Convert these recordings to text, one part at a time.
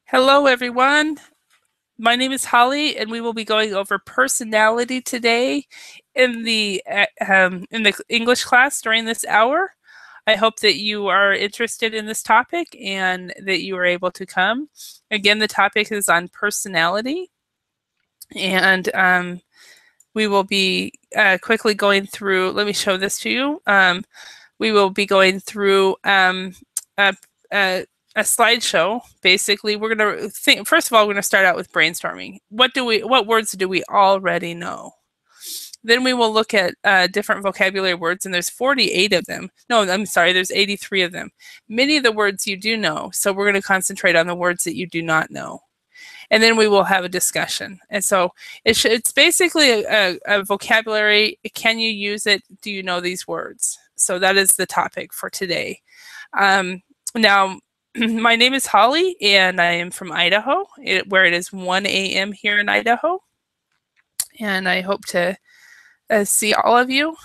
Hello, everyone. My name is Holly, and we will be going over personality today in the English class during this hour. I hope that you are interested in this topic and that you are able to come. Again, the topic is on personality, and we will be quickly going through. Let me show this to you. We will be going through a, a, a slideshow. Basically, we're going to think. First of all, we're going to start out with brainstorming. What words do we already know? Then we will look at different vocabulary words, and there's 48 of them. No, I'm sorry, there's 83 of them. Many of the words you do know, so we're going to concentrate on the words that you do not know. And then we will have a discussion. And so it's basically a vocabulary. Can you use it? Do you know these words? So that is the topic for today. Now, my name is Holly, and I am from Idaho, where it is 1 a.m. here in Idaho. And I hope to see all of you.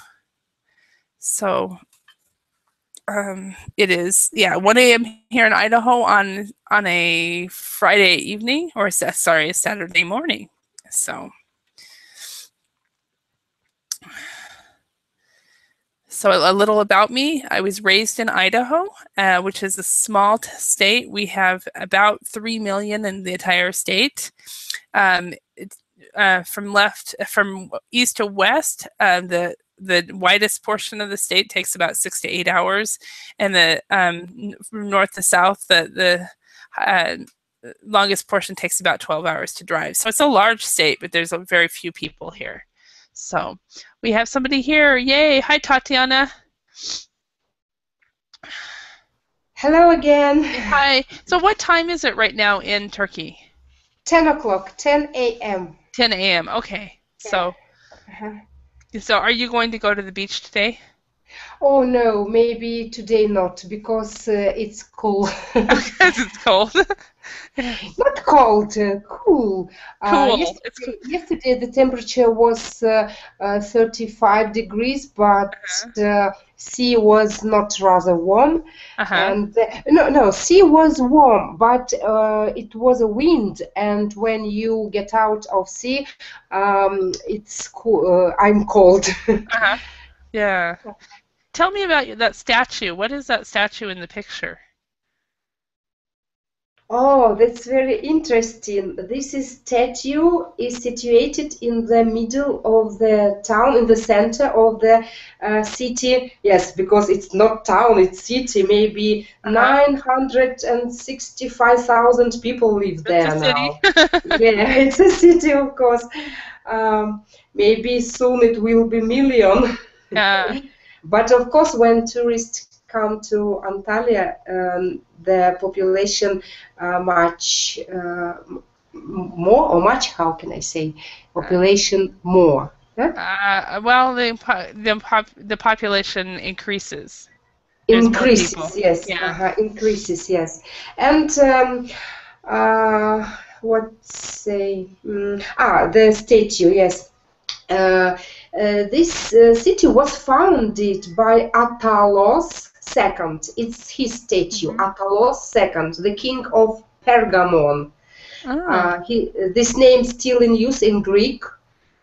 So it is, 1 a.m. here in Idaho on a Friday evening, or sorry, a Saturday morning. So a little about me. I was raised in Idaho, which is a small state. We have about 3 million in the entire state. From east to west, the widest portion of the state takes about 6 to 8 hours, and from north to south, the longest portion takes about 12 hours to drive. So it's a large state, but there's very few people here. So we have somebody here. Yay! Hi, Tatiana. Hello again. Hi. So what time is it right now in Turkey? 10 o'clock, 10 a.m. 10 a.m. Okay. So, so are you going to go to the beach today? Oh no, maybe today not, because it's cold. Because it's cold. Not cold, cool. Cool. Yesterday the temperature was 35 degrees, but sea was not rather warm. And no, sea was warm, but it was a wind, and when you get out of sea, it's cool. I'm cold. Yeah. Tell me about that statue. What is that statue in the picture? Oh, that's very interesting. This statue is situated in the middle of the town, in the center of the city. Yes, because it's not town, it's city. Maybe 965,000 people live there now. Yeah, it's a city, of course. Maybe soon it will be million. Yeah. But of course, when tourists come to Antalya, the population much more, or much, how can I say, population more. Well, the population increases. Increases, yes. Increases, yes. And what say? The statue, yes. This city was founded by Attalos II. It's his statue, Attalos II, the king of Pergamon. This name is still in use in Greek,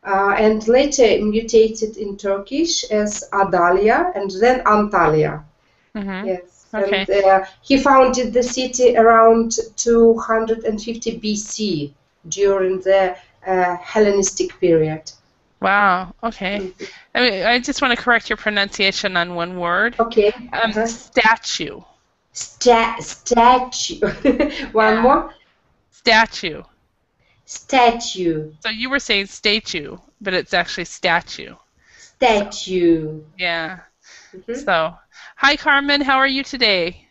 and later mutated in Turkish as Adalia and then Antalya. Yes. Okay. And he founded the city around 250 BC during the Hellenistic period. Wow. Okay. I just want to correct your pronunciation on one word. Okay. Statue. Statue. One more. Statue. Statue. So you were saying statue, but it's actually statue. Statue. So, yeah. So, hi Carmen. How are you today?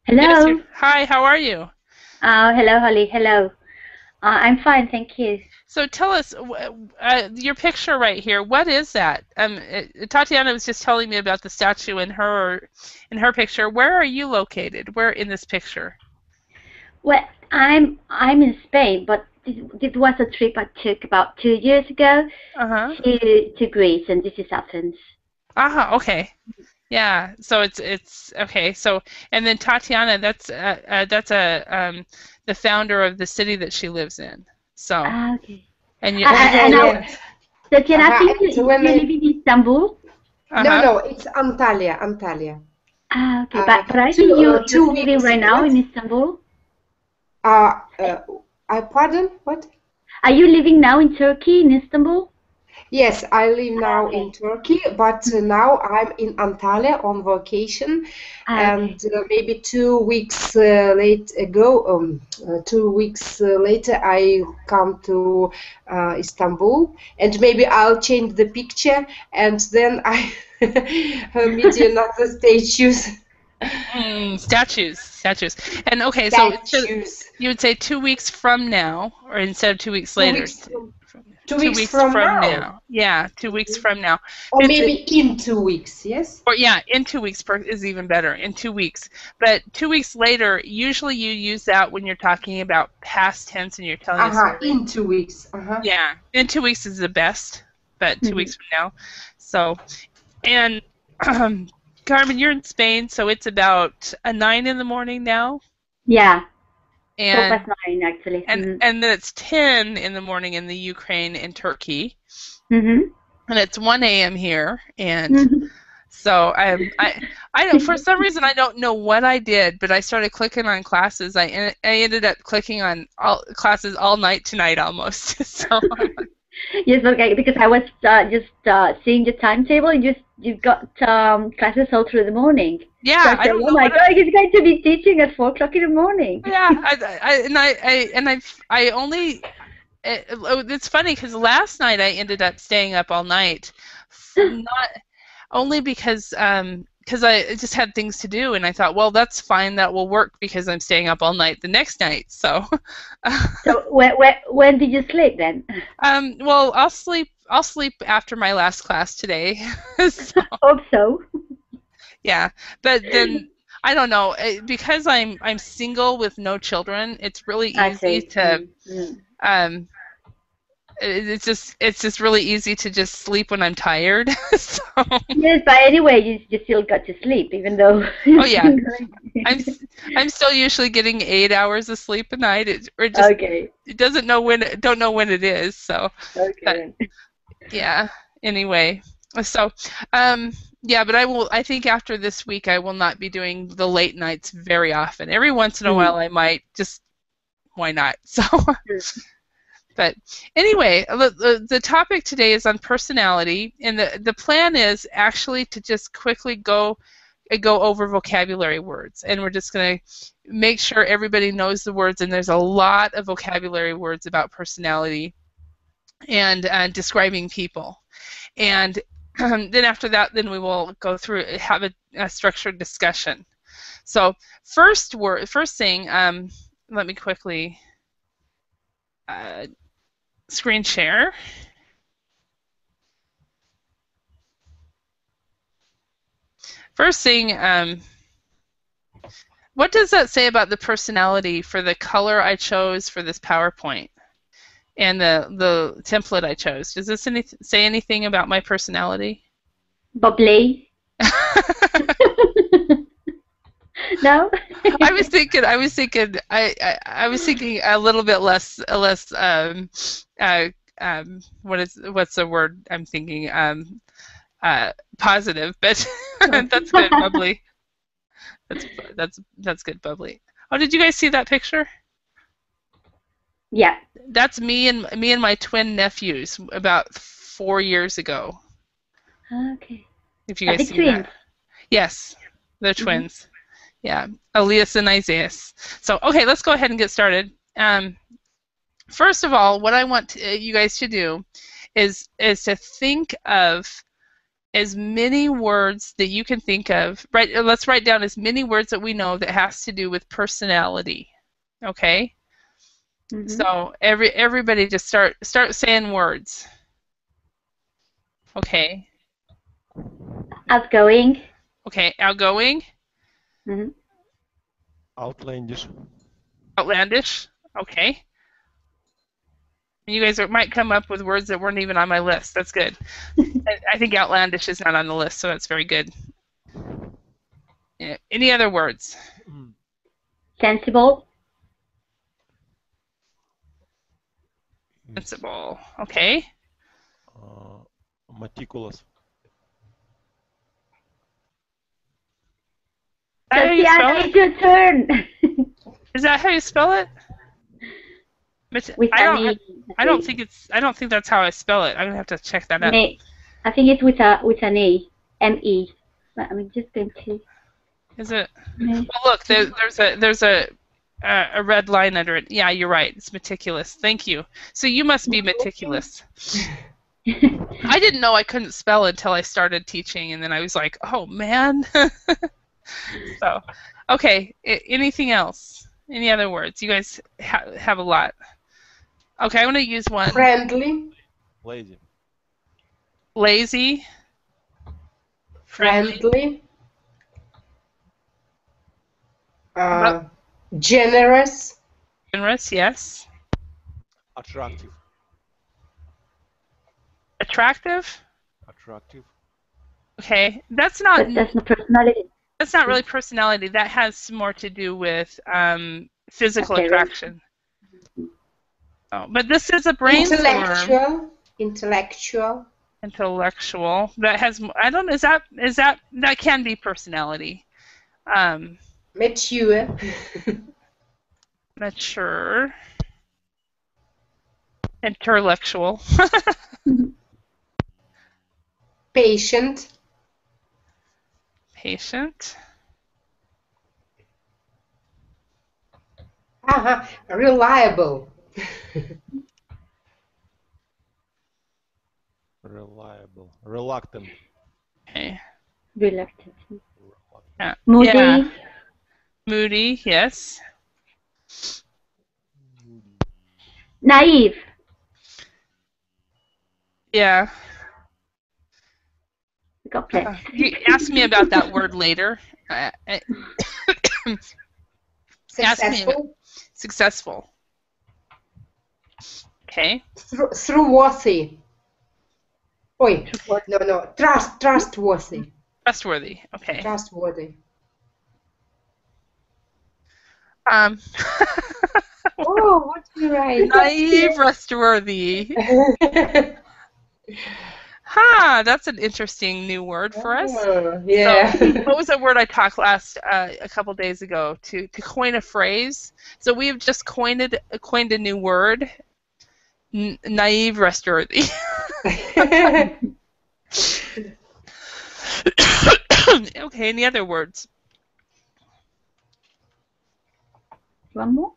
Hello. Yes, hi, how are you? Hello, Holly. Hello. I'm fine, thank you. So tell us, your picture right here, what is that? Tatiana was just telling me about the statue in her picture. Where are you located? Where in this picture? Well, I'm in Spain, but It was a trip I took about 2 years ago to Greece, and this is Athens. Okay. Yeah. So it's okay. So and then Tatiana, that's the founder of the city that she lives in. So. Okay. And you. Tatiana, I think you live in Istanbul. No, it's Antalya. Okay, but I think you're living right now in Istanbul. Pardon? What? Are you living now in Turkey, in Istanbul? Yes, I live now in Turkey, but now I'm in Antalya on vacation, and maybe 2 weeks 2 weeks later I come to Istanbul, and maybe I'll change the picture, and then I meet another statues. Statues. And okay, statues. So you would say 2 weeks from now, or instead of 2 weeks later. 2 weeks from now. Yeah, 2 weeks from now. Or maybe in 2 weeks, yes? Or yeah, in 2 weeks is even better, in 2 weeks. But 2 weeks later, usually you use that when you're talking about past tense and you're telling a story. In 2 weeks. Yeah, in 2 weeks is the best, but 2 weeks from now. So, and Carmen, you're in Spain, so it's about 9 in the morning now? Yeah. And 9 actually. And then it's 10 in the morning in the Ukraine and Turkey. And it's 1 a.m. here, and so I don't, for some reason I don't know what I did, but I started clicking on classes. I ended up clicking on all classes all night tonight almost. So. Yes, okay, because I was just seeing the timetable. You've got classes all through the morning. Yeah, so I said, oh my God, he's going to be teaching at 4 o'clock in the morning. Yeah, I only. It's funny because last night I ended up staying up all night, not only because I just had things to do, and I thought, well, that's fine, that will work because I'm staying up all night the next night. So. So when did you sleep then? Well, I'll sleep after my last class today. So. Hope so. Yeah, but then I don't know, because I'm single with no children. It's really easy to. It's just really easy to just sleep when I'm tired. So. Yes, but anyway, you still got to sleep, even though. Oh yeah, I'm still usually getting 8 hours of sleep a night. It doesn't know don't know when it is. So. Okay. But, yeah. Anyway, so yeah, but I think after this week I will not be doing the late nights very often. Every once in a while I might, just why not? So. But anyway, the topic today is on personality, and the plan is actually to just quickly go over vocabulary words, and we're just going to make sure everybody knows the words, and there's a lot of vocabulary words about personality and describing people. And then after that, then we will go through, have a structured discussion. So first thing, let me quickly screen share. First thing, what does that say about the personality for the color I chose for this PowerPoint and the template I chose? Does this say anything about my personality? Bubbly. No. I was thinking a little bit less what's the word I'm thinking, positive, but that's good, bubbly. That's good, bubbly. Oh, did you guys see that picture? Yeah. That's me and my twin nephews about 4 years ago. Okay. If you guys see that. Yes, they're twins. Yeah, Elias and Isaias. So, okay, let's go ahead and get started. First of all, what I want you guys to do is to think of as many words that you can think of. Let's write down as many words that we know that has to do with personality. Okay? So everybody just start saying words. Okay. Outgoing. Okay, outgoing. Outlandish. Outlandish. Okay. You guys might come up with words that weren't even on my list. That's good. I think outlandish is not on the list, so that's very good. Yeah. Any other words? Sensible. Sensible. Okay. Meticulous. Is that how you spell Tatiana, it? it's your turn. Is that how you spell it? With an E. I don't think that's how I spell it. I'm gonna have to check that out. I think it's with an E. M-E. But I'm just going to. Is it? Well, look, there's a red line under it. Yeah, you're right. It's meticulous. Thank you. So you must be meticulous. I didn't know I couldn't spell until I started teaching, and then I was like, oh man. So, okay. Anything else? Any other words? You guys have a lot. Okay, I'm going to use one. Friendly. Lazy. Lazy. Friendly. Generous. Generous, yes. Attractive. Attractive. Attractive. Okay, that's not personality. That's not really personality. That has more to do with physical attraction. Oh, but this is a brainstorm. Intellectual. That has. I don't. Is that that can be personality. Mature. Mature. Intellectual. Patient. Patient. Reliable. Reliable. Reluctant. Okay. Reluctant. Yeah. Moody. Yeah. Moody, yes. Naive. Yeah. You ask me about that word later. Successful. Successful. Okay. Trustworthy. Oi, no. Trustworthy. Trustworthy. Okay. Trustworthy. Oh, what did you write? Naive, trustworthy. That's an interesting new word for us. Yeah. So, what was that word I talked last a couple days ago? To coin a phrase. So we have just coined a new word. Naive, trustworthy. Okay. Any other words? One more.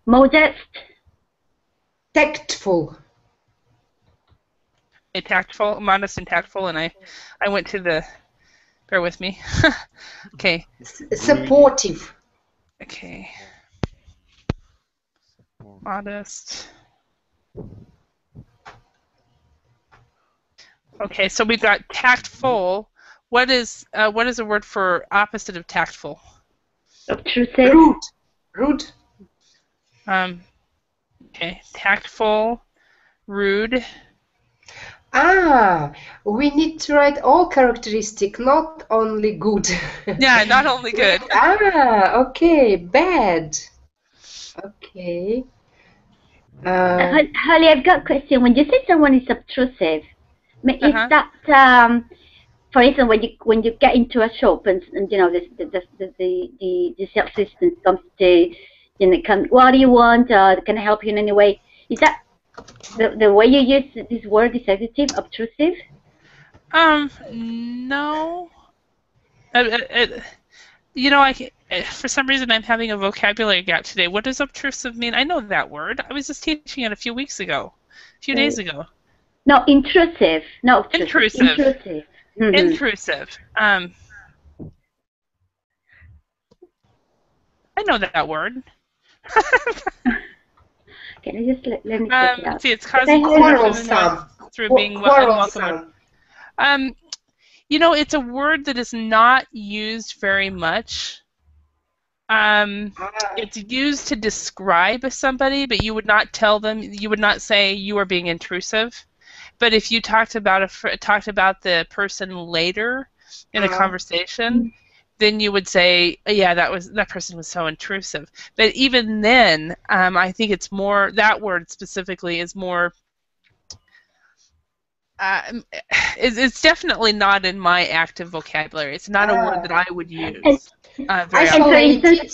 Modest. Tactful. Tactful, modest and tactful, and I went to the. Bear with me. Okay. Supportive. Okay. Modest. Okay, so we've got tactful. What is a word for opposite of tactful? Obtrusive. Rude. Okay, tactful, rude. We need to write all characteristics, not only good. Yeah, not only good. Okay, bad. Okay. Holly, I've got a question. When you say someone is obtrusive, is that, for instance, when you get into a shop and you know the sales assistant comes to, what do you want? Can I help you in any way? Is that the way you use this word is adjective, obtrusive? No. For some reason I'm having a vocabulary gap today. What does obtrusive mean? I know that word. I was just teaching it a few days ago. No, intrusive. No, intrusive. Intrusive. Mm-hmm. Intrusive. I know that word. Can I just let me check it out? See, it's causing quarrelsome through being unwelcome. It's a word that is not used very much. It's used to describe somebody, but you would not tell them. You would not say you are being intrusive. But if you talked about the person later in a conversation, then you would say, yeah, that person was so intrusive. But even then, I think it's more, that word specifically is more. It's definitely not in my active vocabulary. It's not a word that I would use. Isolated.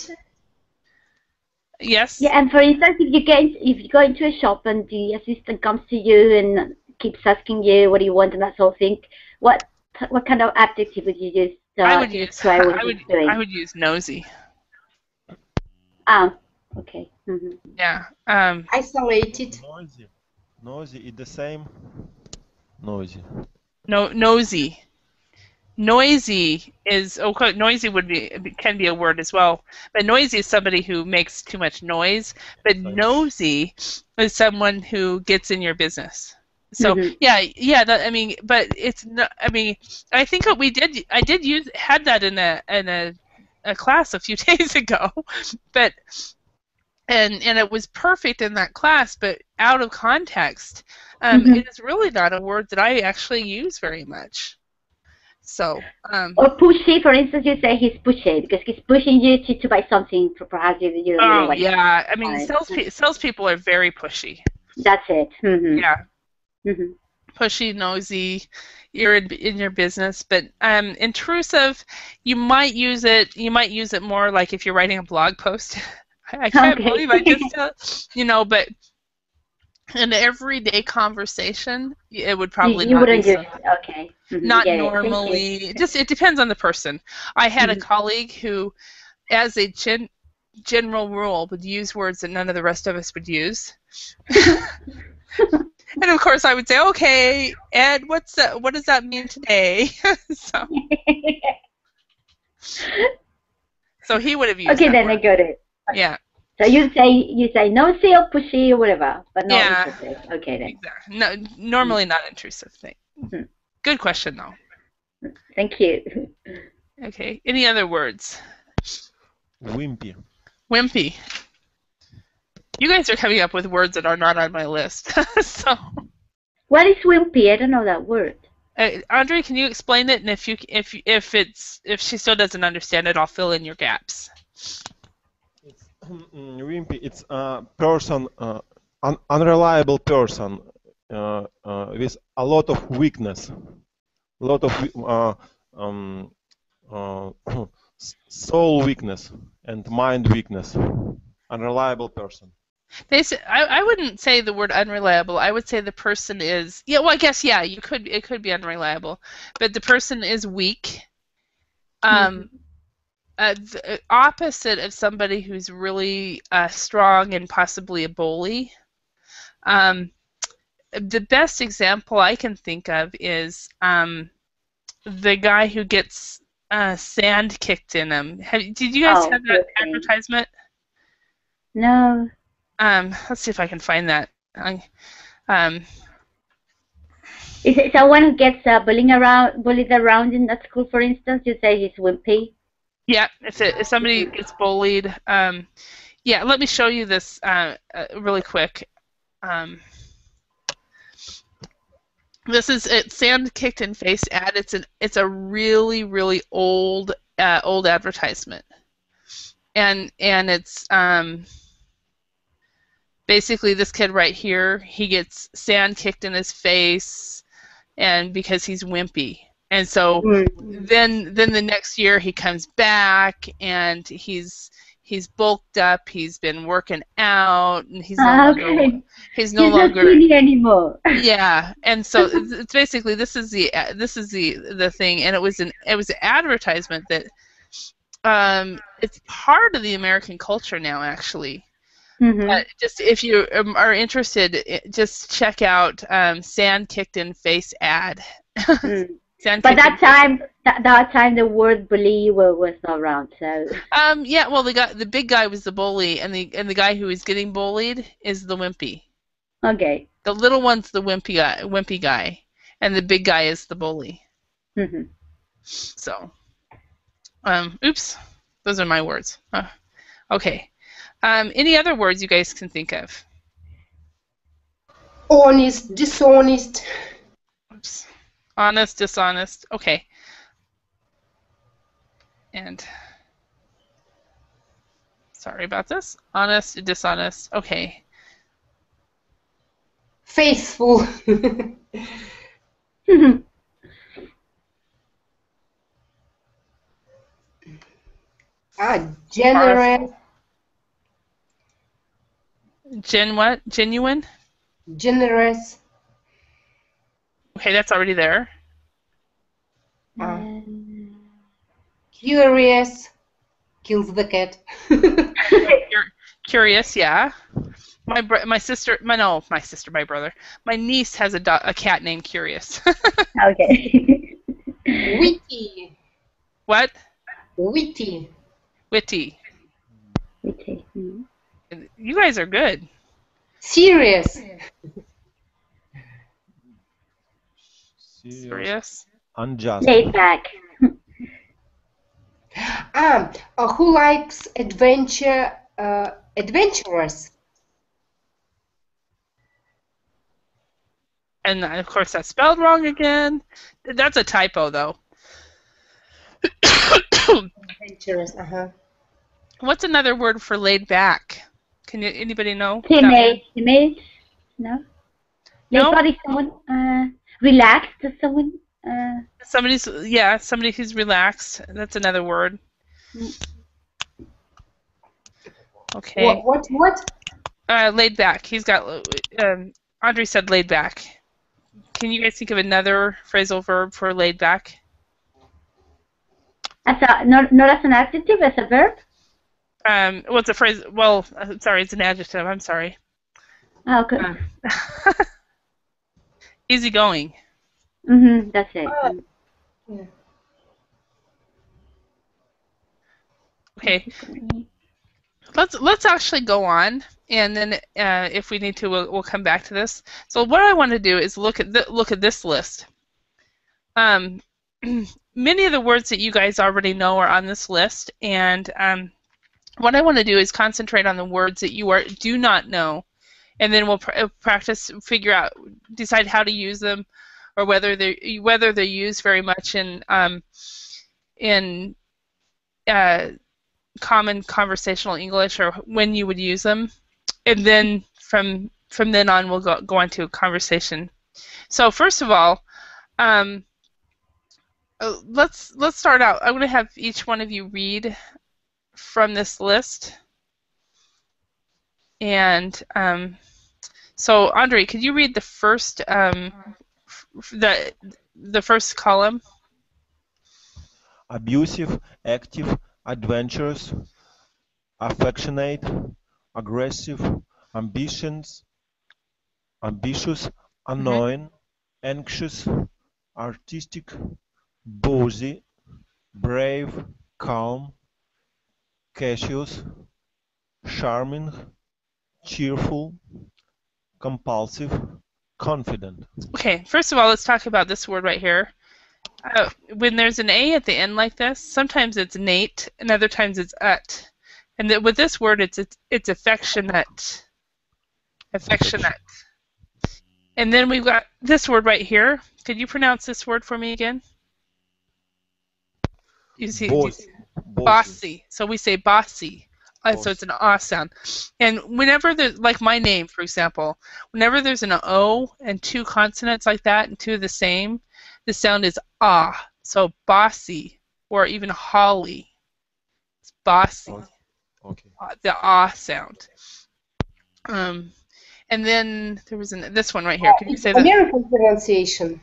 Yes. Yeah, and for instance, if you go into a shop and the assistant comes to you and keeps asking you what do you want and that sort of thing, what kind of adjective would you use? I would use nosy. Ah, okay. Yeah. Isolated. Noisy is the same. Noisy. No, nosy. Noisy is noisy can be a word as well, but noisy is somebody who makes too much noise. But nosy is someone who gets in your business. So but it's not. I mean, I think what I had that in a class a few days ago, but and it was perfect in that class, but out of context, it is really not a word that I actually use very much. So, or pushy, for instance, you say he's pushy because he's pushing you to buy something perhaps you don't really want. Yeah, I mean, salespeople are very pushy. That's it. Yeah. Pushy, nosy, you're in your business, but intrusive, you might use it more like if you're writing a blog post. I can't believe I just but in everyday conversation, it would probably you not wouldn't be use okay. Not normally. It depends on the person. I had a colleague who, as a general rule, would use words that none of the rest of us would use. And of course, I would say, "Okay, Ed, what does that mean today?" So he would have used. Okay, then word. I got it. Okay. Yeah. So you say nosy or pushy or whatever, but not intrusive. Okay then. Exactly. No, normally not intrusive thing. Good question though. Thank you. Okay. Any other words? Wimpy. Wimpy. You guys are coming up with words that are not on my list. So. What is wimpy? I don't know that word. Andre, can you explain it? And if she still doesn't understand it, I'll fill in your gaps. Wimpy, it's a person, unreliable person with a lot of weakness, a lot of soul weakness and mind weakness. Unreliable person. I wouldn't say the word unreliable. I would say the person is I guess it could be unreliable, but the person is weak. The opposite of somebody who's really strong and possibly a bully. The best example I can think of is the guy who gets sand kicked in him. Did you guys have that advertisement? No. Let's see if I can find that. Is it someone who gets bullied around in that school, for instance? You say he's wimpy. Yeah, if somebody gets bullied, let me show you this really quick. This is sand kicked in face ad. It's a really, really old advertisement, and it's basically this kid right here. He gets sand kicked in his face, and because he's wimpy. And so then the next year he comes back and he's bulked up. He's been working out, and he's no longer skinny anymore. Yeah, and so it's basically this is the thing, and it was an advertisement that it's part of the American culture now, actually. Just if you are interested, just check out sand kicked in face ad. But that time the word bully was not around, so. Well, the big guy was the bully, and the guy who is getting bullied is the wimpy. Okay. The little one's the wimpy guy, and the big guy is the bully. So, oops, those are my words. Okay. Any other words you guys can think of? Honest, dishonest. Oops. Honest, dishonest. Okay. And sorry about this. Honest, dishonest. Okay. Faithful. Generous. What? Genuine? Generous. Okay, that's already there. Curious. Kills the cat. Curious, yeah. My brother, my niece has a cat named Curious. Okay. Witty. What? Witty. Witty. Witty. You guys are good. Serious. Serious. Unjust. Laid back. Who likes adventure? Adventurous. And of course that's spelled wrong again. That's a typo though. Adventurous. What's another word for laid back? Anybody know? Timid. No. No. Laid someone. Relaxed. Someone. Somebody who's relaxed. That's another word. Okay. What? Laid back. He's got. Andre said laid back. Can you guys think of another phrasal verb for laid back? Not as an adjective, as a verb. What's a phrase? Well, sorry, it's an adjective. I'm sorry. Oh, good. Easygoing. That's it. Yeah. Okay. Let's actually go on, and then if we need to, we'll come back to this. So what I want to do is look at this list. Many of the words that you guys already know are on this list, and what I want to do is concentrate on the words that you do not know, and then we'll practice, decide how to use them, or whether they're used very much in common conversational English, or when you would use them, and then from then on we'll go on to a conversation. So first of all, let's start out. I'm going to have each one of you read from this list, and so Andre, could you read the first the first column? Abusive, active, adventurous, affectionate, aggressive, ambitious, annoying, anxious, artistic, boozy, brave, calm, cautious, charming, cheerful, compulsive, confident. Okay, first of all, let's talk about this word right here. When there's an A at the end like this, sometimes it's nate, and other times it's ut. And with this word, it's affectionate. Affectionate. And then we've got this word right here. Could you pronounce this word for me again? You see, bossy. So we say bossy. So it's an ah sound. And whenever there's, like my name, for example, whenever there's an O and two consonants like that and two of the same, the sound is ah. So bossy, or even Holly. It's bossy. Okay. The ah sound. And then there was this one right here. Can you say that? American pronunciation.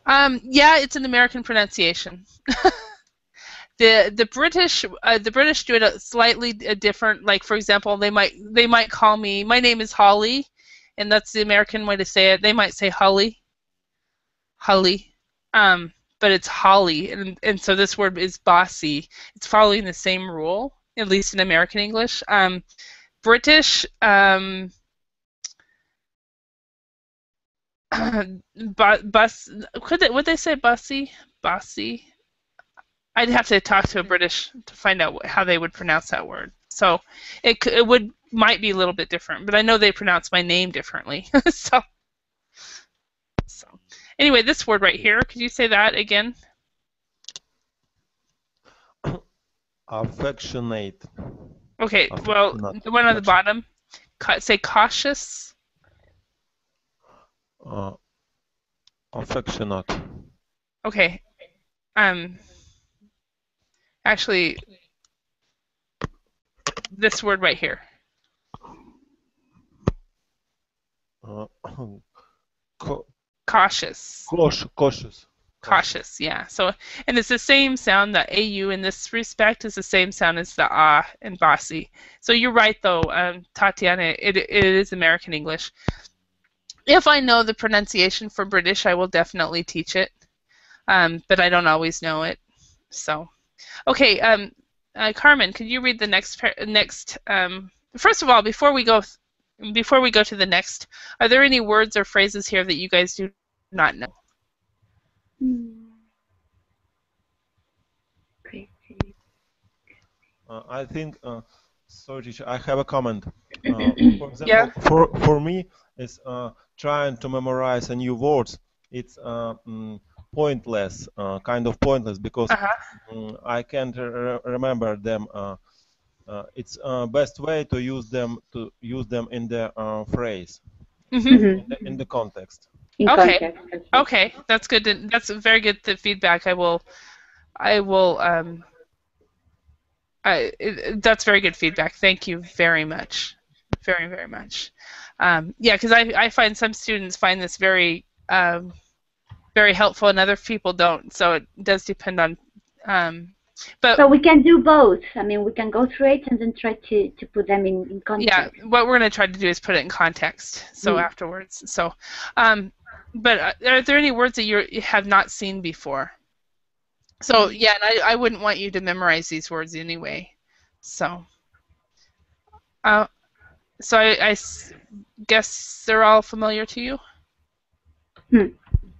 Yeah, it's an American pronunciation. The British do it slightly different. Like, for example, they might call me, my name is Holly, and that's the American way to say it. They might say Holly, but it's Holly, and so this word is bossy. It's following the same rule, at least in American English. British, would they say bussy? Bossy? I'd have to talk to a British to find out how they would pronounce that word. So it might be a little bit different, but I know they pronounce my name differently. so anyway, this word right here, could you say that again? Affectionate. Okay, well, the one on the bottom, say cautious. Affectionate. Okay. Actually, this word right here. Cautious. Cautious. Cautious, yeah. So, and it's the same sound. The AU in this respect is the same sound as the ah in Basi. So you're right, though, Tatiana. It is American English. If I know the pronunciation for British, I will definitely teach it. But I don't always know it. So, okay, Carmen, could you read the next? First of all, before we go to the next, are there any words or phrases here that you guys do not know? I think, sorry, teacher, I have a comment. For example, for me, it's trying to memorize a new words. It's pointless, kind of pointless, because I can't remember them. It's best way to use them in the phrase, in the context. Okay, that's good. That's very good feedback. That's very good feedback. Thank you very much, very, very much. Yeah, because I find some students find this very very helpful, and other people don't. So it does depend on. But we can do both. I mean, we can go through it and then try to put them in context. Yeah, what we're going to try to do is put it in context. So afterwards. So, but are there any words that you have not seen before? So yeah, and I wouldn't want you to memorize these words anyway. So, so I guess they're all familiar to you.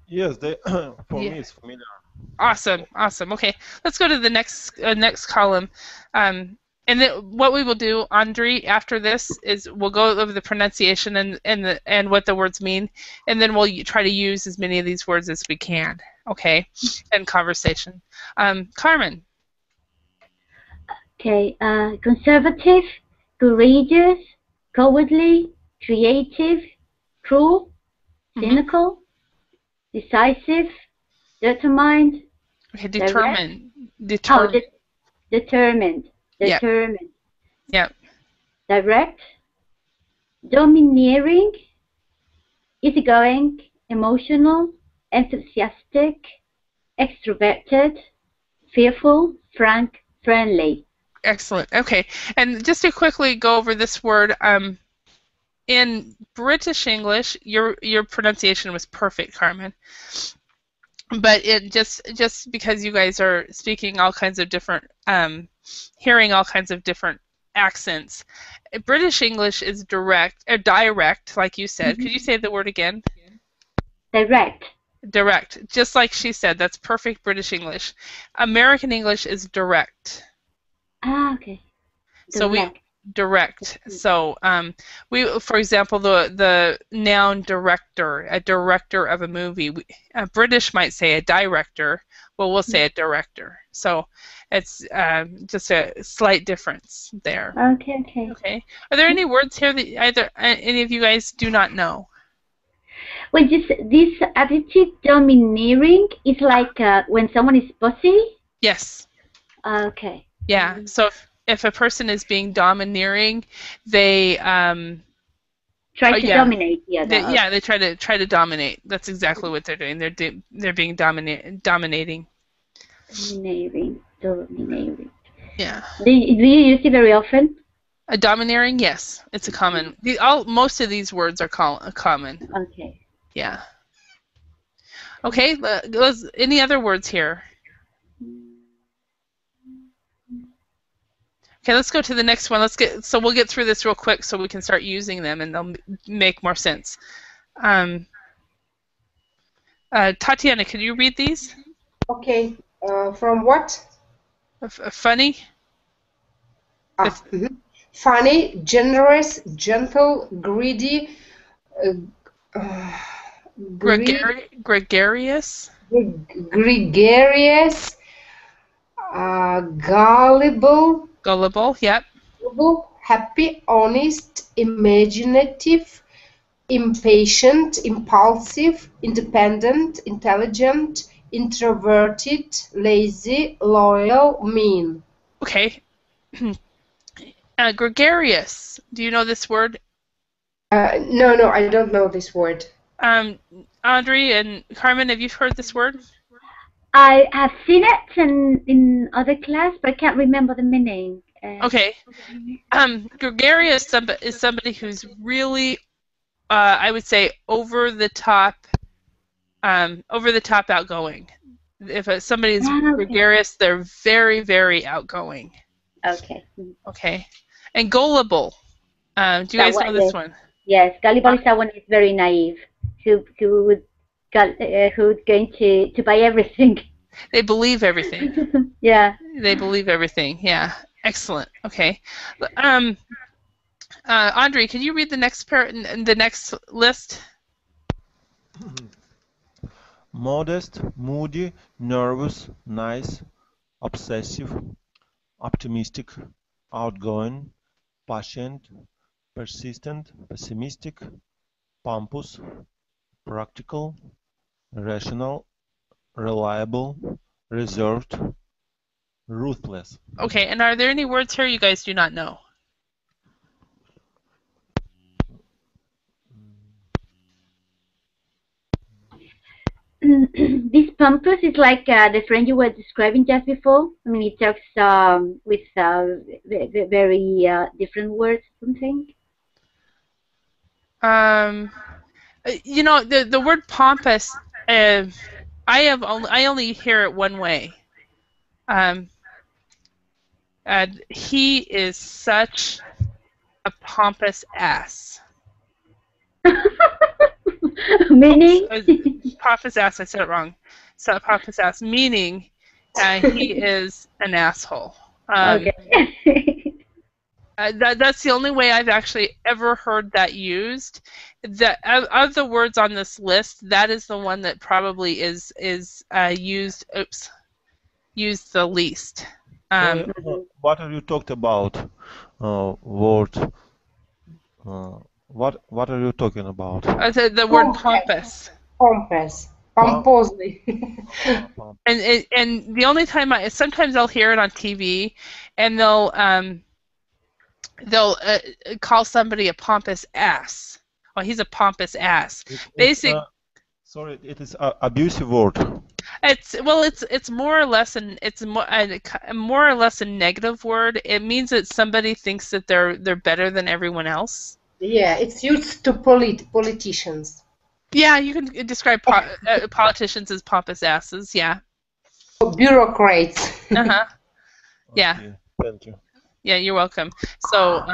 Yes, they for me it's familiar. Awesome. Okay, let's go to the next column. And then what we will do, Andre, after this is we'll go over the pronunciation and what the words mean, and then we'll try to use as many of these words as we can. Okay, and conversation. Carmen. Okay, conservative, courageous, cowardly, creative, cruel, cynical, decisive, determined. Okay, determined. Determined. Yep. Direct, domineering, easygoing, emotional, enthusiastic, extroverted, fearful, frank, friendly. Excellent. Okay, and just to quickly go over this word, in British English, your pronunciation was perfect, Carmen. But it just because you guys are speaking all kinds of different, hearing all kinds of different accents, British English is direct, like you said. Could you say the word again? Direct, just like she said. That's perfect British English. American English is direct. Okay. So direct. So for example, the noun director, a director of a movie. British might say a director. Well, we'll say a director. So it's just a slight difference there. Okay. Are there any words here that any of you guys do not know? Well, this attitude, domineering, is like when someone is bossy? Yes. Okay. Yeah. So if a person is being domineering, they try to dominate the other. They try to dominate. That's exactly what they're doing. They're being dominating. Dominating. Yeah. Do you use it very often? A domineering, yes, it's a common. Most of these words are common. Okay. Yeah. Okay. Any other words here? Okay, let's go to the next one. We'll get through this real quick so we can start using them and they'll make more sense. Tatiana, can you read these? Okay. From what? Funny. funny, generous, gentle, greedy, gregarious, gregarious, gullible, yep. happy, honest, imaginative, impatient, impulsive, independent, intelligent, introverted, lazy, loyal, mean. Okay. Gregarious. Do you know this word? No, I don't know this word. Audrey and Carmen, have you heard this word? I have seen it in other class, but I can't remember the meaning. Okay. Gregarious is somebody who's really, I would say, over the top outgoing. If somebody is gregarious, they're very, very outgoing. Okay. Okay. And gullible. Do you guys know this one? Yes, gullible is someone who's very naive, who's going to buy everything. They believe everything. Yeah. They believe everything. Yeah. Excellent. Okay. Andre, can you read the next the next list? Modest, moody, nervous, nice, obsessive, optimistic, outgoing, patient, persistent, pessimistic, pompous, practical, rational, reliable, reserved, ruthless. Okay, and are there any words here you guys do not know? This pompous is like the friend you were describing just before. I mean, it talks with very different words, something. You know, the word pompous, I only hear it one way. He is such a pompous ass. Meaning? Pompous ass, I said it wrong. So pompous ass, meaning he is an asshole. Okay. That's the only way I've actually ever heard that used. Of the words on this list, that is the one that probably is used the least. What have you talked about? Word. What are you talking about? The word pompous. Pompously. And the only time sometimes I'll hear it on TV, and they'll call somebody a pompous ass. Well, he's a pompous ass. Sorry, it is an abusive word. It's more or less more or less a negative word. It means that somebody thinks that they're better than everyone else. Yeah, it's used to politicians. Yeah, you can describe politicians as pompous asses. Yeah. Bureaucrats. Uh-huh. Yeah. Okay, thank you. Yeah, you're welcome. So,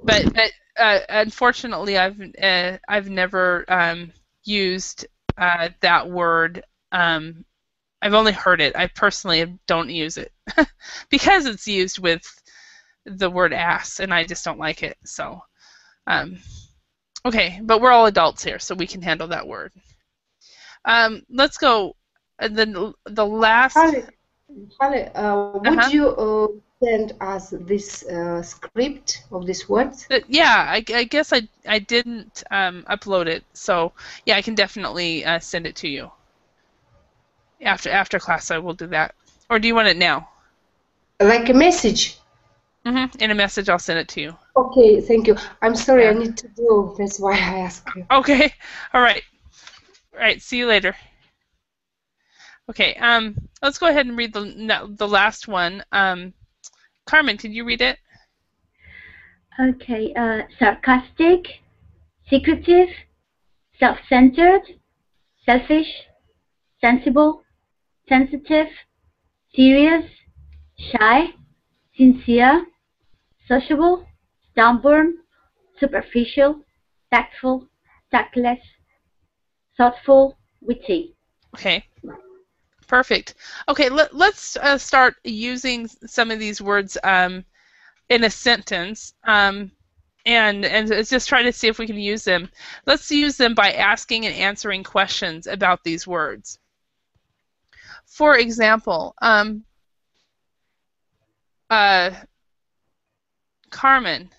but unfortunately, I've never used that word. I've only heard it. I personally don't use it because it's used with the word ass, and I just don't like it. So, okay, but we're all adults here, so we can handle that word. Let's go. The last. Holly, would you send us this script of these words? Yeah, I guess I didn't upload it, so yeah, I can definitely send it to you. After class, I will do that. Or do you want it now? Like a message? In a message, I'll send it to you. Okay, thank you. I'm sorry, I need to go. That's why I asked you. Okay, all right. All right, see you later. Okay, let's go ahead and read the last one. Carmen, can you read it? Okay, sarcastic, secretive, self-centered, selfish, sensible, sensitive, serious, shy, sincere, sociable, stubborn, superficial, tactful, tactless, thoughtful, witty. Okay. Perfect. Okay, let's start using some of these words in a sentence, and just try to see if we can use them. Let's use them by asking and answering questions about these words. For example, Carmen,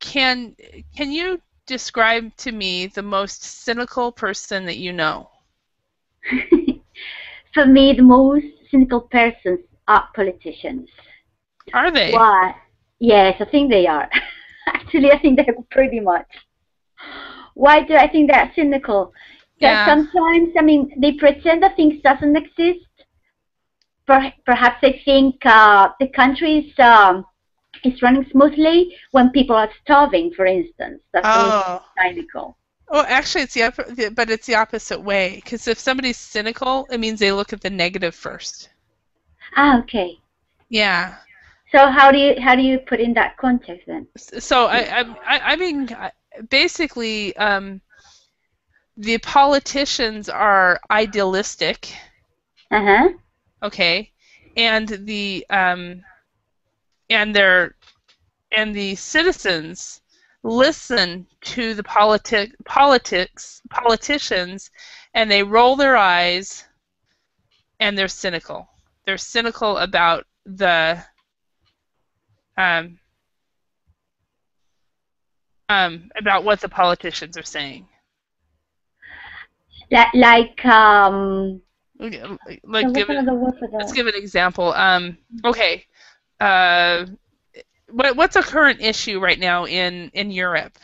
can you describe to me the most cynical person that you know? For me, the most cynical persons are politicians. Are they? Why? Yes, I think they are. Actually, I think they're pretty much. Why do I think they're cynical? Because sometimes, I mean, they pretend that things doesn't exist. Perhaps they think the country is running smoothly when people are starving, for instance. That's cynical. Oh, actually, it's the opposite way. Because if somebody's cynical, it means they look at the negative first. Ah, okay. Yeah. So how do you put in that context then? So I mean, basically, the politicians are idealistic. Okay, and the citizens listen to the politicians, and they roll their eyes, and they're cynical. They're cynical about the about what the politicians are saying. Let's give an example. Okay. What's a current issue right now in Europe?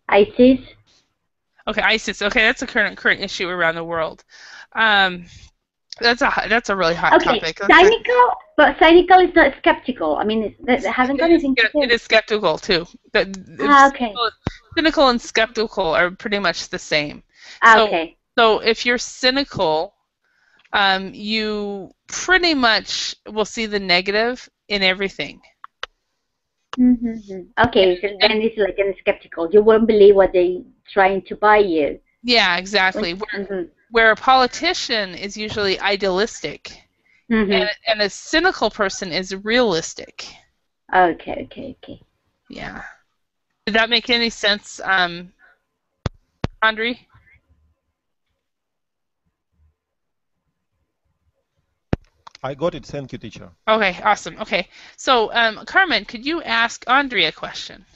ISIS. Okay, ISIS. Okay, that's a current issue around the world. That's a really hot topic. Cynical, but cynical is not skeptical. I mean, it hasn't got anything to do. It is skeptical too. Okay. Cynical and skeptical are pretty much the same. Okay. So if you're cynical, you pretty much will see the negative in everything. Okay, so then it's like a skeptical. You won't believe what they're trying to buy you. Yeah, exactly. Where a politician is usually idealistic, and a cynical person is realistic. Okay. Yeah. Did that make any sense, Andre? I got it. Thank you, teacher. Okay, awesome. Okay, so Carmen, could you ask Andre a question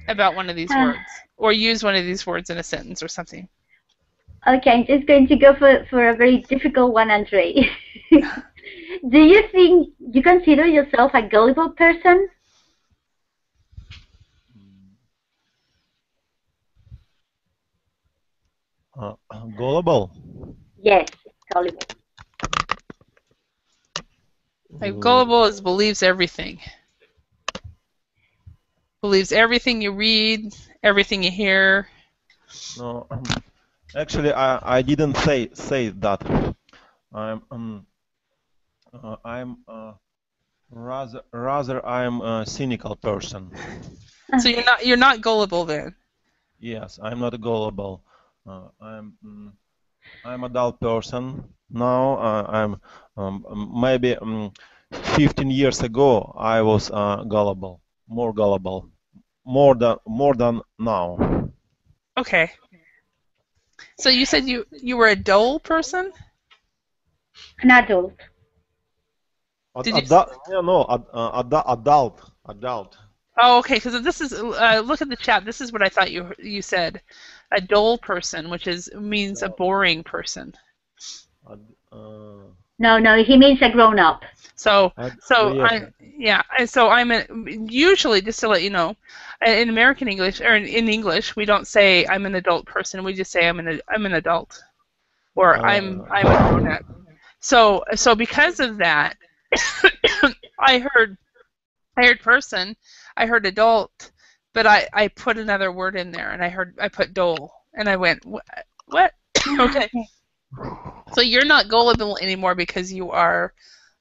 about one of these words, or use one of these words in a sentence or something? Okay, I'm just going to go for a very difficult one, Andre. Do you think you consider yourself a gullible person? Gullible? Yes, gullible. Like gullible believes everything. Believes everything you read, everything you hear. No, actually, I didn't say that. Rather I'm a cynical person. So you're not gullible then? Yes, I'm not gullible. I'm a dull person now. I'm maybe 15 years ago I was gullible, more than now. Okay. So you said you were a dull person? An adult. Adult. Oh, okay. Because this is look at the chat. This is what I thought you said. A dull person, which means a boring person. No, he means a grown-up. So I'm usually, just to let you know, in American English or in English, we don't say I'm an adult person. We just say I'm an adult, or I'm a grown-up. So because of that, I heard person, I heard adult, but I put another word in there, and I put dull, and I went what? Okay. So you're not gullible anymore because you are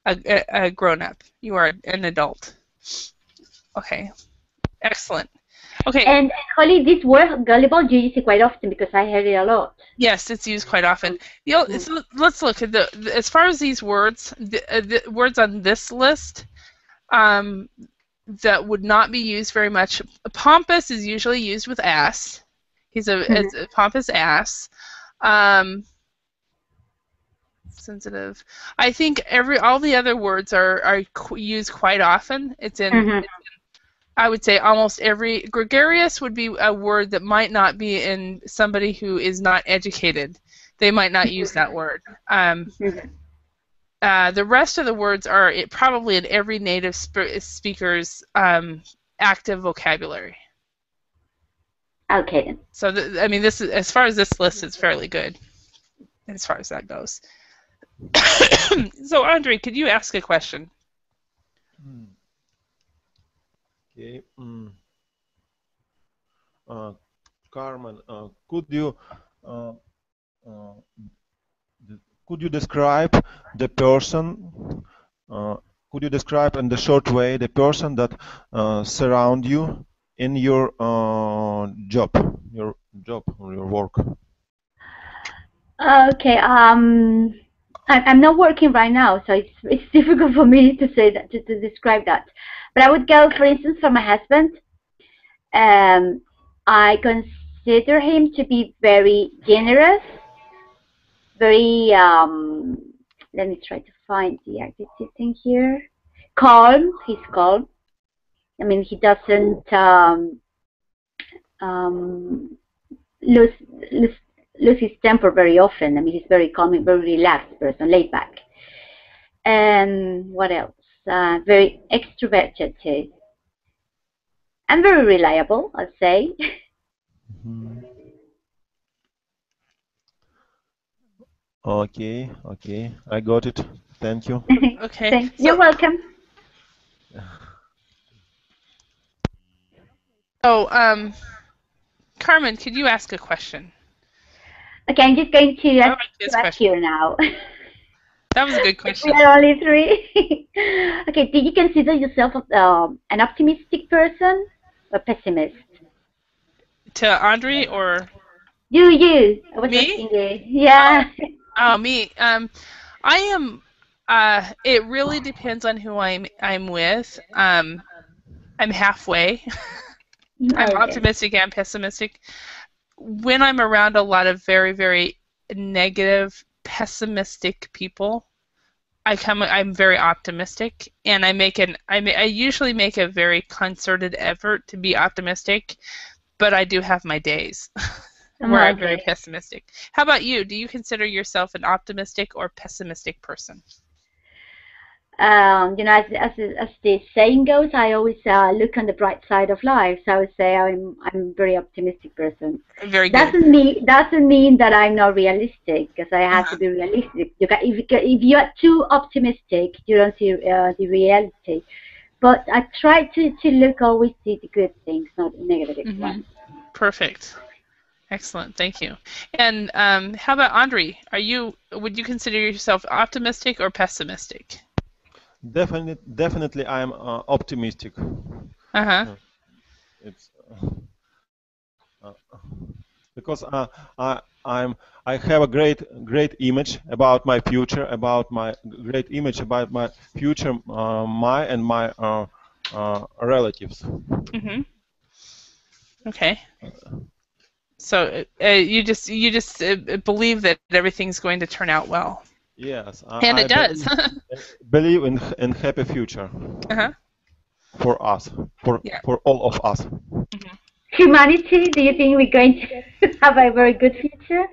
a grown-up. You are an adult. Okay. Excellent. Okay. And Holly, this word gullible you use it quite often because I heard it a lot. Yes, it's used quite often. So let's look at as far as these words, the words on this list. that would not be used very much. Pompous is usually used with ass. He's a pompous ass. Sensitive. I think all the other words are used quite often. It's in, I would say, almost every. Gregarious would be a word that might not be in somebody who is not educated. They might not use that word. The rest of the words are probably in every native speaker's active vocabulary. Okay. So I mean, this is, as far as this list is fairly good, as far as that goes. So, Andre, could you ask a question? Okay. Carmen, could you describe the person? Could you describe in the short way the person that surround you in your job or your work? Okay. I'm not working right now, so it's difficult for me to say that, to describe that. But I would go, for instance, for my husband. I consider him to be very generous, very let me try to find the adjective thing here. Calm. He's calm. I mean, he doesn't lose his temper very often. I mean, he's very calm, very relaxed person, laid back. And what else? Very extroverted too. And very reliable, I'd say. Okay, I got it. Thank you. Okay. Thanks. You're welcome. Oh, Carmen, could you ask a question? Okay, I'm just going to ask you now. That was a good question. We are only three. Okay, do you consider yourself an optimistic person or pessimist? To Andre or? You. I was me? asking you. Yeah. Oh, me. I am. It really depends on who I'm with. I'm halfway. I'm optimistic and pessimistic. When I'm around a lot of very, very negative, pessimistic people, I'm very optimistic, and I usually make a very concerted effort to be optimistic, but I do have my days where I'm very pessimistic. How about you? Do you consider yourself an optimistic or pessimistic person? You know, as the saying goes, I always look on the bright side of life. So I would say I'm a very optimistic person. Very good. Doesn't mean that I'm not realistic, because I have to be realistic. If you are too optimistic, you don't see the reality. But I try to look always see the good things, not the negative ones. Perfect. Excellent. Thank you. And how about Andre? Would you consider yourself optimistic or pessimistic? Definitely, I am optimistic. It's because I have a great image about my future, my relatives. Okay. So you just believe that everything's going to turn out well. Yes, and it does. Believe in happy future for us, for all of us. Humanity, do you think we're going to have a very good future?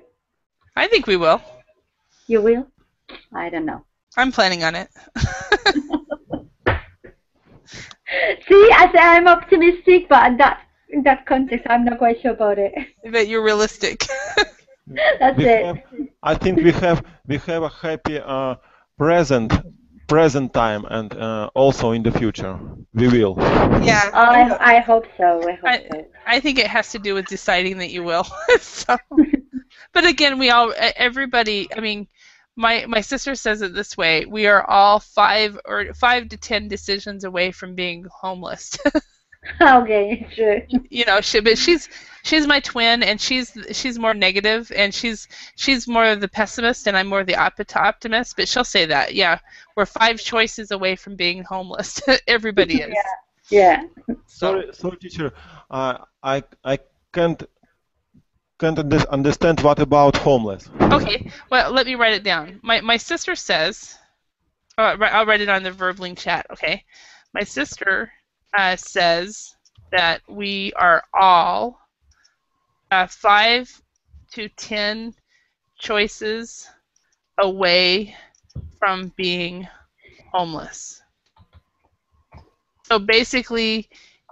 I think we will. You will? I don't know. I'm planning on it. See, I say I'm optimistic, but in that context, I'm not quite sure about it. But you're realistic. That's it. I think we have a happy present time, and also in the future we will. Yeah. I hope so. I think it has to do with deciding that you will. So, but again, everybody. I mean, my sister says it this way: we are all 5 to 10 decisions away from being homeless. Okay, sure. You know, but she's my twin, and she's more negative, and she's more of the pessimist, and I'm more the optimist. But she'll say that, yeah, we're 5 choices away from being homeless. Everybody is. Yeah. Sorry, teacher. I can't understand what about homeless. Okay, well, let me write it down. My sister says, I'll write it on the Verbling chat. Okay, my sister says that we are all 5 to 10 choices away from being homeless. So basically,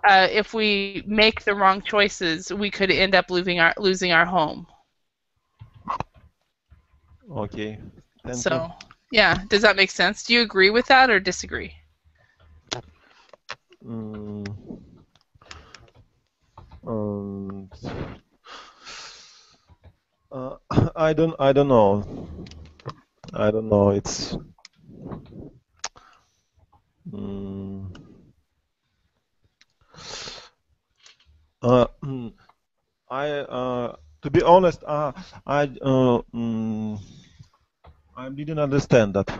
if we make the wrong choices, we could end up losing our home. Okay. Thank So, you. yeah, does that make sense? Do you agree with that or disagree? I don't know. I don't know. It's. To be honest, I didn't understand that.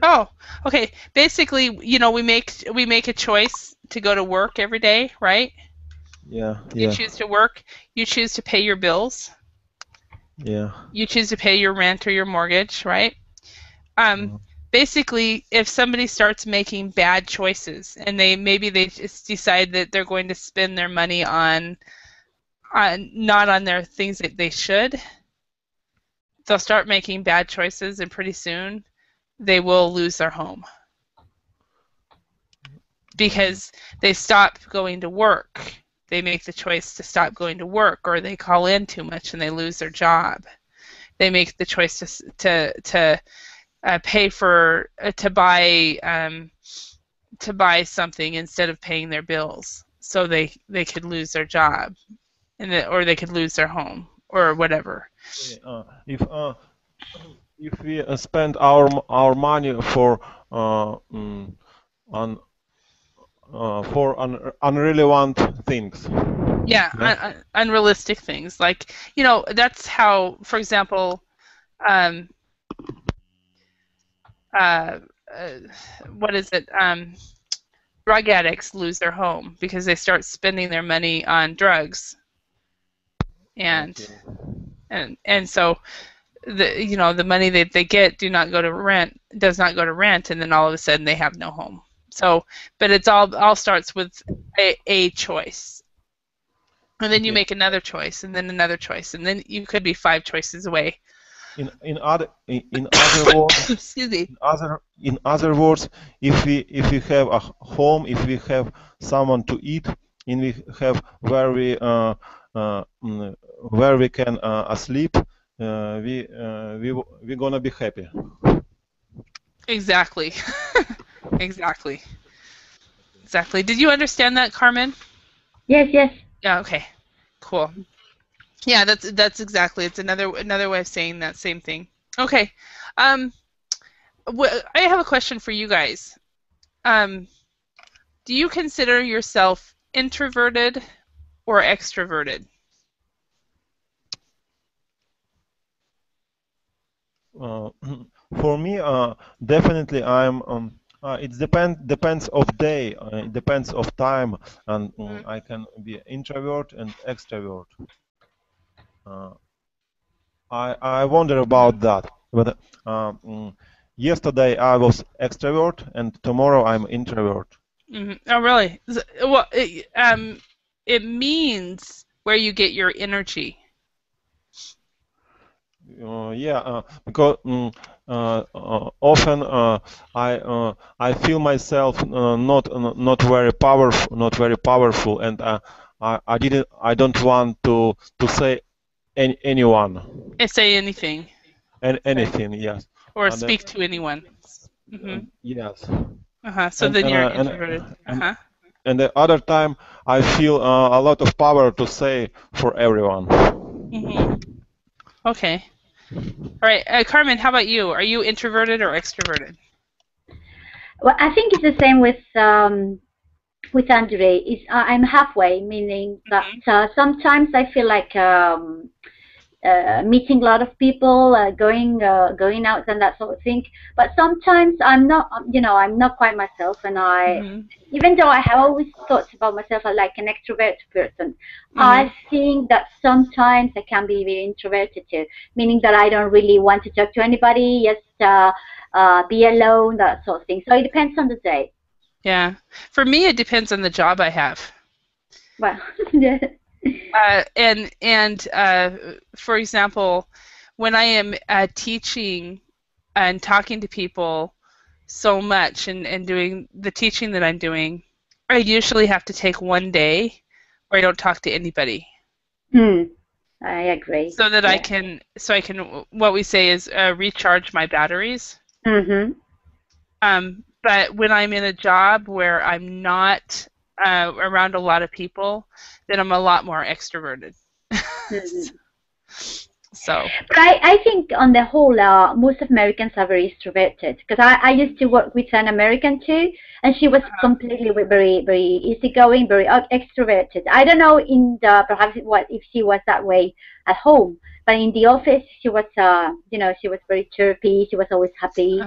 Oh, okay. Basically, you know, we make a choice to go to work every day, right? Yeah. You choose to work. You choose to pay your bills. Yeah. You choose to pay your rent or your mortgage, right? Basically, if somebody starts making bad choices, and maybe they just decide that they're going to spend their money on not on their things that they should, they'll start making bad choices, and pretty soon they will lose their home because they stop going to work. They make the choice to stop going to work, or they call in too much and they lose their job. They make the choice to pay for to buy something instead of paying their bills, so they could lose their job, or they could lose their home or whatever. If we spend our money for unrelevant things. Yeah, unrealistic things. Like, you know, that's how, for example, what is it? Drug addicts lose their home because they start spending their money on drugs, and so the money that they get does not go to rent, and then all of a sudden they have no home. So, but it's all starts with a choice, and then you make another choice, and then another choice, and then you could be 5 choices away. In other words, excuse me. In other words, if we have a home, if we have someone to eat, and we have where we can sleep, we're gonna be happy. Exactly. Exactly. Did you understand that, Carmen? Yes. Yeah. Okay. Cool. Yeah, that's exactly. It's another way of saying that same thing. Okay. I have a question for you guys. Do you consider yourself introverted or extroverted? For me, definitely I'm. It depends of day. It depends of time, and I can be introvert and extrovert. I wonder about that. But yesterday I was extrovert, and tomorrow I'm introvert. Oh, really? Well, it means where you get your energy. Because often I feel myself not very powerful, and I don't want to say anyone. Say anything. Anything, yes. Or speak to anyone. Yes. So then you're introverted. And the other time, I feel a lot of power to say for everyone. Okay. All right, Carmen, how about you? Are you introverted or extroverted? Well, I think it's the same with with Andre is I'm halfway, meaning that sometimes I feel like meeting a lot of people, going out and that sort of thing. But sometimes I'm not, I'm not quite myself, and even though I have always thought about myself as like an extrovert person, I think that sometimes I can be very introverted too, meaning that I don't really want to talk to anybody, just be alone, that sort of thing. So it depends on the day. Yeah, for me it depends on the job I have. Well, yeah. And for example, when I am teaching and talking to people so much and doing the teaching that I'm doing, I usually have to take one day where I don't talk to anybody. I agree. So that I can what we say is recharge my batteries. But when I'm in a job where I'm not around a lot of people, then I'm a lot more extroverted. So. But I think on the whole, most Americans are very extroverted, because I used to work with an American too, and she was completely very, very easygoing, very extroverted. I don't know perhaps if she was that way at home, but in the office she was, she was very chirpy. She was always happy.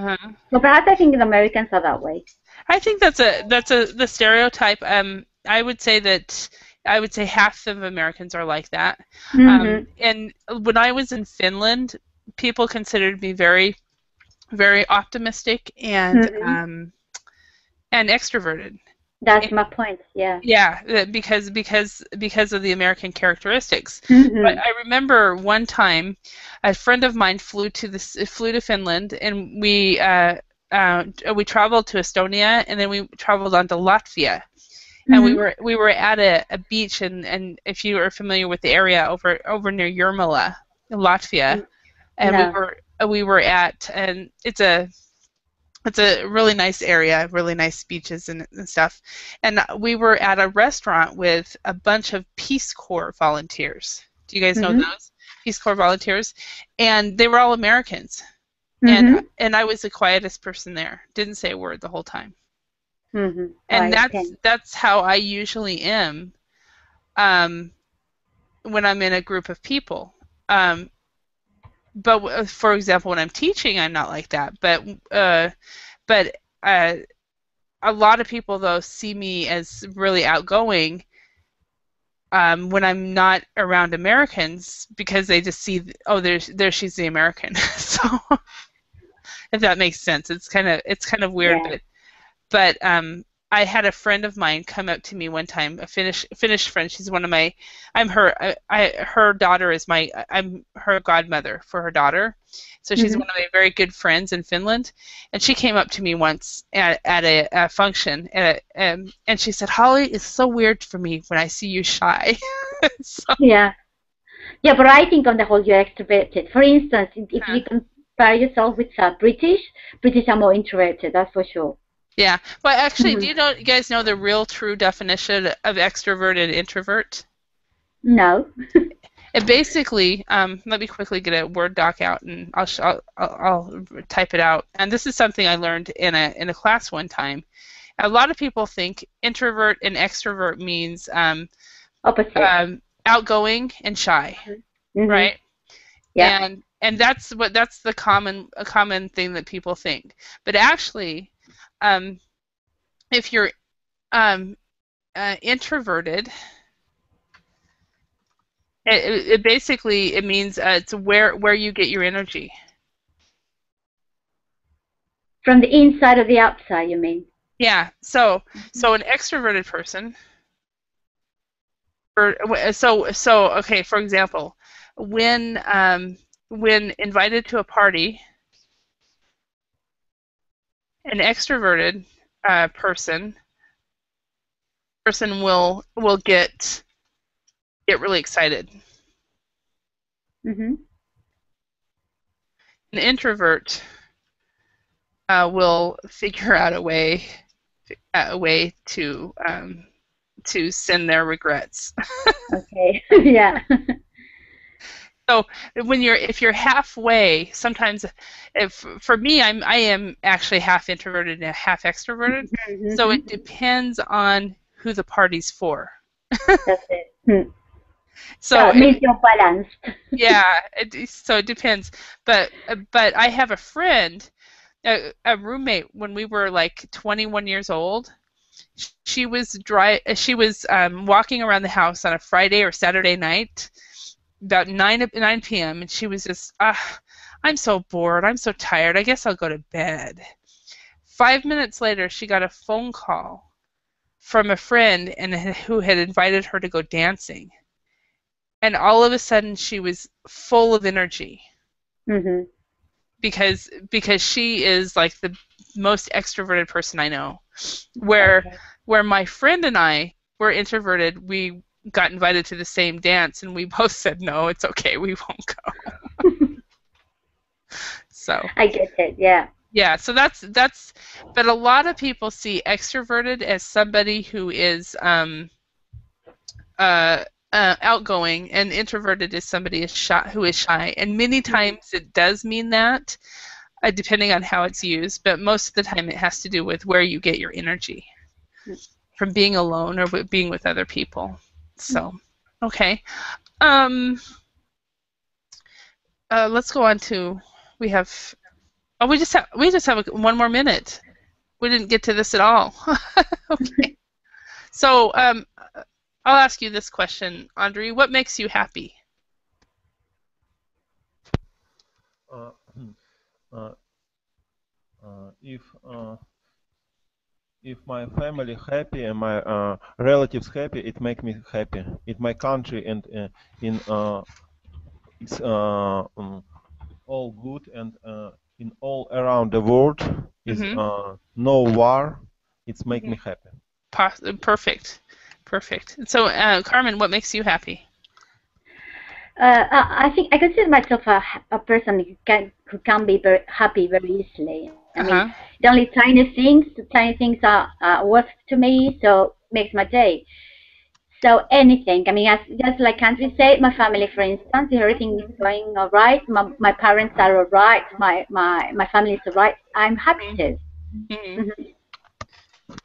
So perhaps I think the Americans are that way. I think that's the stereotype. I would say half of Americans are like that. And when I was in Finland, people considered me very, very optimistic and extroverted. That's my point. Yeah. Yeah, because of the American characteristics. But I remember one time, a friend of mine flew to Finland, and we traveled to Estonia, and then we traveled on to Latvia. And we were at a beach, and if you are familiar with the area over near Jurmala, in Latvia, and we were at, and it's a really nice area, really nice beaches and stuff, and we were at a restaurant with a bunch of Peace Corps volunteers. Do you guys know those Peace Corps volunteers? And they were all Americans, and I was the quietest person there, didn't say a word the whole time. And that's how I usually am when I'm in a group of people. But for example, when I'm teaching, I'm not like that. But a lot of people though see me as really outgoing when I'm not around Americans, because they just see, oh, there she's the American. So if that makes sense, it's kind of weird, but I had a friend of mine come up to me one time, a Finnish friend. She's one of my, her daughter is I'm her godmother for her daughter. So she's one of my very good friends in Finland. And she came up to me once at a function, and she said, "Holly, it's so weird for me when I see you shy." So. Yeah, but I think on the whole you're extroverted. For instance, if you compare yourself with British are more introverted, that's for sure. Yeah. Well, actually, do you guys know the real true definition of extrovert and introvert? No. It basically, let me quickly get a Word doc out, and I'll type it out. And this is something I learned in a class one time. A lot of people think introvert and extrovert means opposite, outgoing and shy, right? Yeah. And that's the common thing that people think. But actually, if you're introverted, it basically means it's where you get your energy. From the inside or the outside, you mean? Yeah. So an extroverted person. Okay. For example, when invited to a party, an extroverted person will get really excited. An introvert will figure out a way to send their regrets. Okay. Yeah. So if you're halfway, sometimes for me I am actually half introverted and half extroverted. So it depends on who the party's for. That's it. So it means you're balanced. Yeah, so it depends. But I have a friend, a roommate, when we were like 21 years old. She was walking around the house on a Friday or Saturday night, about 9 p.m., and she was just, I'm so bored, I'm so tired, I guess I'll go to bed. 5 minutes later, she got a phone call from a friend who had invited her to go dancing. And all of a sudden, she was full of energy. Mm-hmm. Because she is like the most extroverted person I know. Where my friend and I were introverted, we got invited to the same dance, and we both said, no, it's okay, we won't go. So I get it, yeah. Yeah, so that's but a lot of people see extroverted as somebody who is outgoing, and introverted is somebody who is shy. And many times it does mean that, depending on how it's used, but most of the time it has to do with where you get your energy, from being alone or being with other people. So, okay. Let's go on to, we just have one more minute. We didn't get to this at all. Okay. So, I'll ask you this question, Andre. What makes you happy? If my family happy and my relatives happy, it makes me happy. In my country and it's all good, and in all around the world is no war. It's make me happy. Perfect. So, Carmen, what makes you happy? I think I consider myself a person who can be very happy very easily. I mean, the only tiny things are worth to me, so makes my day. So anything. I mean, just like Andrew said, my family, for instance, everything is going all right. My parents are all right. My family is all right. I'm happy too.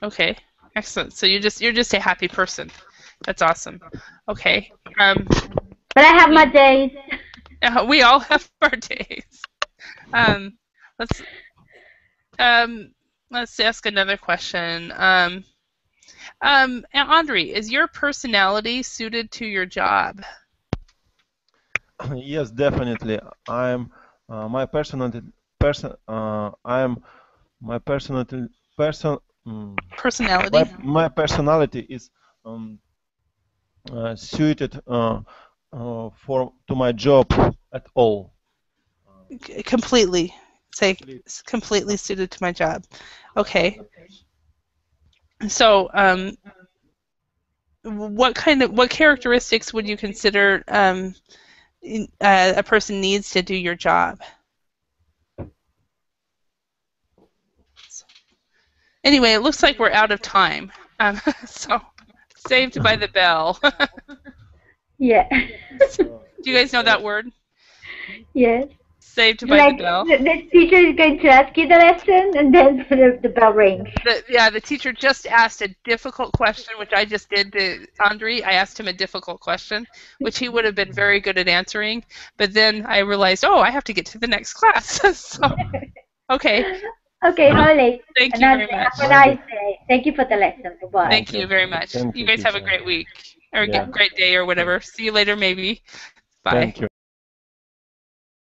Okay, excellent. So you're just a happy person. That's awesome. Okay. But I have my days. We all have our days. Let's ask another question. Andre, is your personality suited to your job? Yes, definitely. My personality is suited to my job at all. Completely. Say completely suited to my job. Okay. So, what characteristics would you consider a person needs to do your job? Anyway, it looks like we're out of time. So, saved by the bell. Yeah. Do you guys know that word? Yes. Saved by the bell. The teacher is going to ask you the lesson, and then the bell rings. The teacher just asked a difficult question, which I just did to Andre. I asked him a difficult question, which he would have been very good at answering. But then I realized, I have to get to the next class. So, okay. Okay, Holly. Thank you very much. Have a nice day. Thank you for the lesson. Bye. Thank you very much. You guys have a great week, or a great day, or whatever. See you later, maybe. Bye. Thank you.